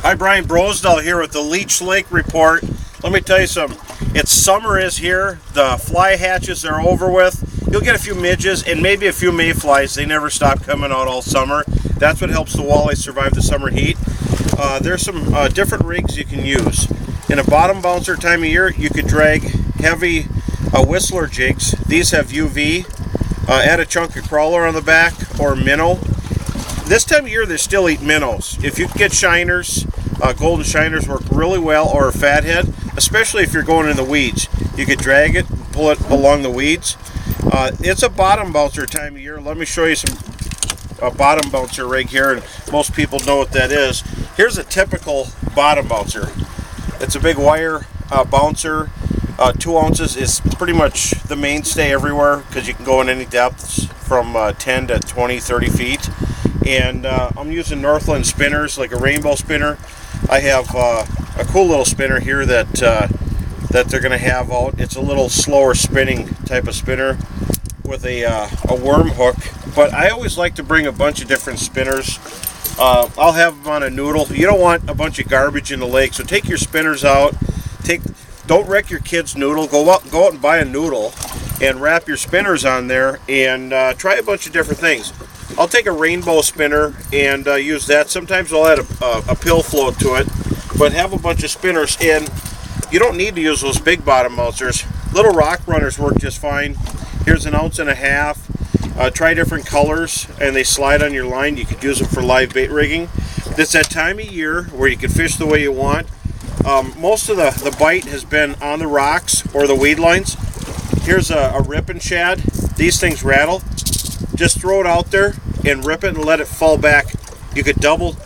Hi, Brian Brosdahl here with the Leech Lake Report. Let me tell you something. Summer is here. The fly hatches are over with. You'll get a few midges and maybe a few mayflies. They never stop coming out all summer. That's what helps the walleye survive the summer heat. There's some different rigs you can use. In a bottom bouncer time of year, you could drag heavy whistler jigs. These have UV. Add a chunk of crawler on the back or minnow. This time of year, they still eat minnows. If you can get shiners, golden shiners work really well, or a fathead, especially if you're going in the weeds. You could drag it, pull it along the weeds. It's a bottom bouncer time of year. Let me show you a bottom bouncer rig here, and most people know what that is. Here's a typical bottom bouncer. It's a big wire bouncer. 2 ounces is pretty much the mainstay everywhere because you can go in any depths from 10 to 20, 30 feet. And I'm using Northland spinners, like a rainbow spinner. I have a cool little spinner here that they're going to have out. It's a little slower spinning type of spinner with a worm hook. But I always like to bring a bunch of different spinners. I'll have them on a noodle. You don't want a bunch of garbage in the lake, so take your spinners out. Don't wreck your kid's noodle. Go out and buy a noodle and wrap your spinners on there and try a bunch of different things. I'll take a rainbow spinner and use that. Sometimes I'll add a pill float to it, but have a bunch of spinners. And you don't need to use those big bottom bouncers. Little rock runners work just fine. Here's 1.5 ounces. Try different colors, and they slide on your line. You could use them for live bait rigging. It's that time of year where you can fish the way you want. Most of the bite has been on the rocks or the weed lines. Here's a rip and shad. These things rattle. Just throw it out there and rip it and let it fall back. You could double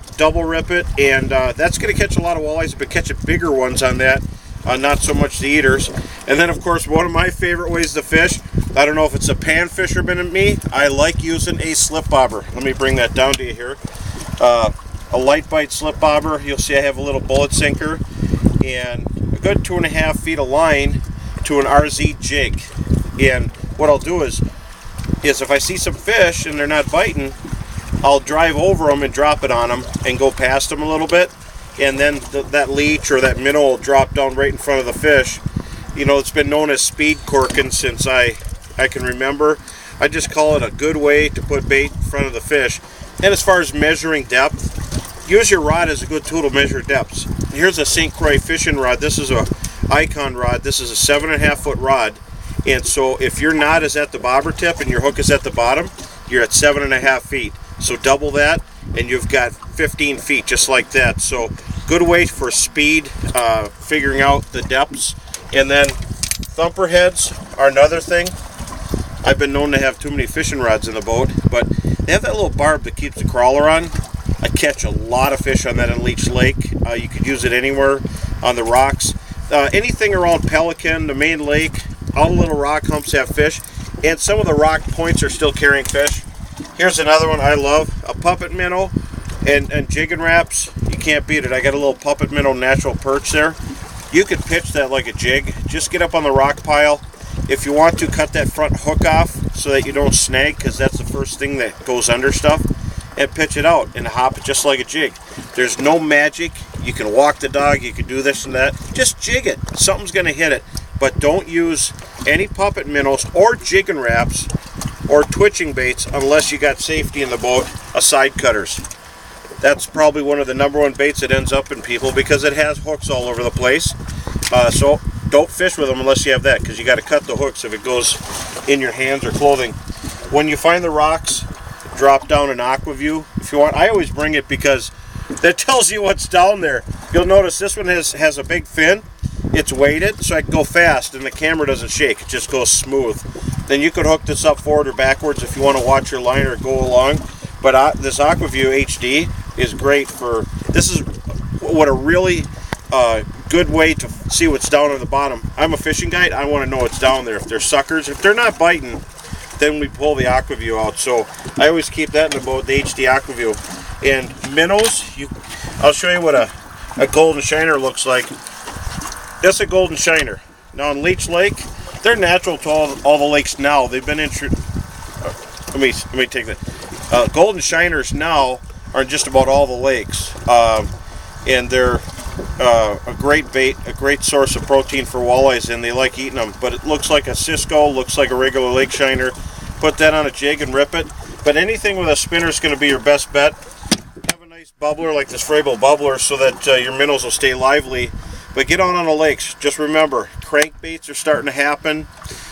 rip it, and that's going to catch a lot of walleyes, but catch bigger ones on that, not so much the eaters. And then, of course, one of my favorite ways to fish, I don't know if it's a pan fisherman in me, I like using a slip bobber. Let me bring that down to you here. A light bite slip bobber. You'll see I have a little bullet sinker and a good 2.5 feet of line to an RZ jig. And what I'll do is if I see some fish and they're not biting, I'll drive over them and drop it on them and go past them a little bit, and then that leech or that minnow will drop down right in front of the fish. You know, it's been known as speed corking since I can remember. I just call it a good way to put bait in front of the fish. And as far as measuring depth, use your rod as a good tool to measure depths. Here's a St. Croix fishing rod. This is a Icon rod. This is a 7.5 foot rod. And so if your knot is at the bobber tip and your hook is at the bottom, you're at 7.5 feet. So double that and you've got 15 feet, just like that. So good way for speed, figuring out the depths. And then thumper heads are another thing. I've been known to have too many fishing rods in the boat, but they have that little barb that keeps the crawler on. I catch a lot of fish on that in Leech Lake. You could use it anywhere on the rocks. Anything around Pelican, the main lake, all the little rock humps have fish, and some of the rock points are still carrying fish. Here's another one I love, a puppet minnow and jigging wraps. You can't beat it. I got a little puppet minnow natural perch there. You could pitch that like a jig. Just get up on the rock pile. If you want to, cut that front hook off so that you don't snag, because that's the first thing that goes under stuff, and pitch it out and hop it just like a jig. There's no magic. You can walk the dog, you can do this and that. Just jig it. Something's going to hit it. But don't use any puppet minnows or jigging wraps or twitching baits unless you got safety in the boat, side cutters. That's probably one of the #1 baits that ends up in people because it has hooks all over the place. So don't fish with them unless you have that, because you got to cut the hooks if it goes in your hands or clothing. When you find the rocks, drop down an Aqua-Vu if you want. I always bring it because that tells you what's down there. You'll notice this one has a big fin. It's weighted, so I can go fast and the camera doesn't shake. It just goes smooth. Then you could hook this up forward or backwards if you want to watch your line or go along. But this Aqua-Vu HD is great for, this is what a really good way to see what's down on the bottom. I'm a fishing guide. I want to know what's down there. If they're suckers, if they're not biting, then we pull the Aqua-Vu out. So I always keep that in the boat, the HD Aqua-Vu. And minnows, I'll show you what a golden shiner looks like. That's a golden shiner. Now in Leech Lake, they're natural to all the lakes now. They've been let me take that. Golden shiners now are just about all the lakes. and they're a great bait, a great source of protein for walleyes, and they like eating them. But it looks like a Cisco, looks like a regular lake shiner. Put that on a jig and rip it. But anything with a spinner is going to be your best bet. Have a nice bubbler like this Frabill bubbler so that your minnows will stay lively. But get on the lakes. Just remember, crankbaits are starting to happen,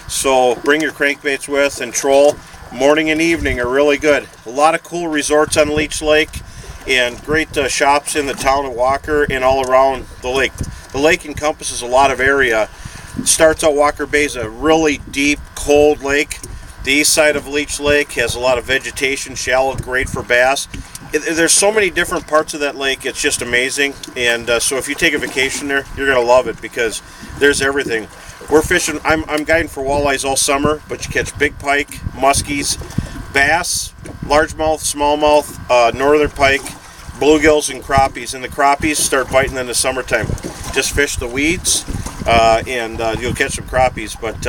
so bring your crankbaits with and troll. Morning and evening are really good. A lot of cool resorts on Leech Lake, and great shops in the town of Walker and all around the lake. The lake encompasses a lot of area. It starts out, Walker Bay is a really deep, cold lake. The east side of Leech Lake has a lot of vegetation, shallow, great for bass. There's so many different parts of that lake, it's just amazing. And so if you take a vacation there, you're going to love it because there's everything. We're fishing, I'm guiding for walleyes all summer, but you catch big pike, muskies, bass, largemouth, smallmouth, northern pike, bluegills, and crappies. And the crappies start biting in the summertime. Just fish the weeds, and you'll catch some crappies. But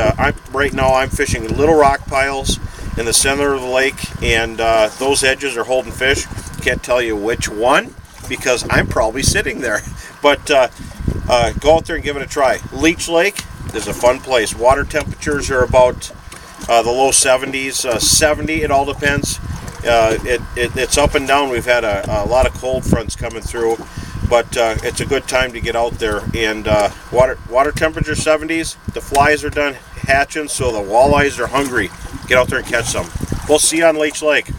right now I'm fishing little rock piles in the center of the lake, and those edges are holding fish. Can't tell you which one because I'm probably sitting there. But go out there and give it a try. Leech Lake is a fun place. Water temperatures are about the low 70s, 70, it all depends. It's up and down. We've had a lot of cold fronts coming through, but it's a good time to get out there. And water temperature 70s, the flies are done hatching, so the walleyes are hungry. Get out there and catch some. We'll see you on Leech Lake.